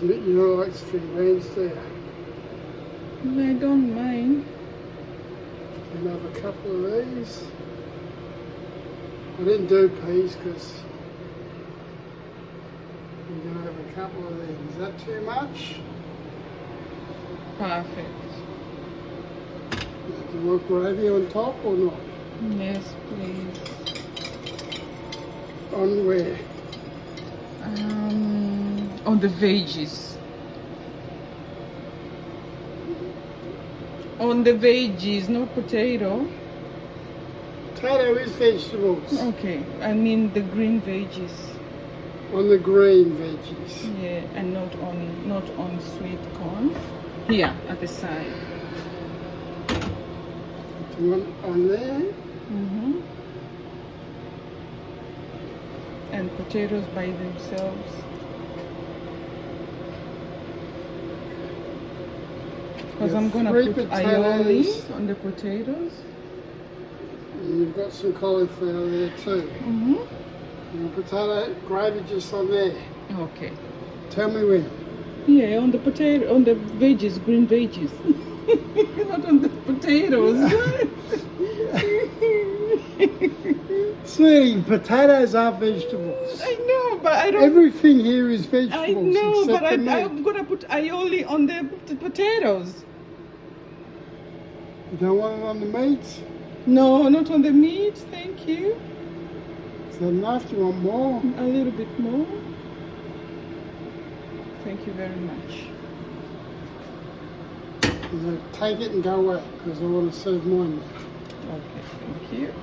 You like string beans there. I don't mind. Another couple of these. I didn't do peas because I'm going to have a couple of these. Is that too much? Perfect. Do you want gravy on top or not? Yes, please. On where? On the veggies. On the veggies, no potato. Potato is vegetables. Okay, I mean the green veggies. On the green veggies. Yeah, and not on sweet corn. Here at the side. Do you want on there? And potatoes by themselves. Because I'm gonna put aioli on the potatoes. And you've got some cauliflower there too. And potato gravy just on there. Okay. Tell me when. Yeah, on the potato, on the veggies, green veggies. Not on the potatoes. See, potatoes are vegetables. I know, but I don't. Everything here is vegetables. I know, but except the meat. I'm gonna put aioli on the potatoes. You don't want it on the meat? No, not on the meat. Thank you. Is that enough? Do you want more? A little bit more. Thank you very much. I'm going to take it and go away because I want to serve mine now. Okay, thank you.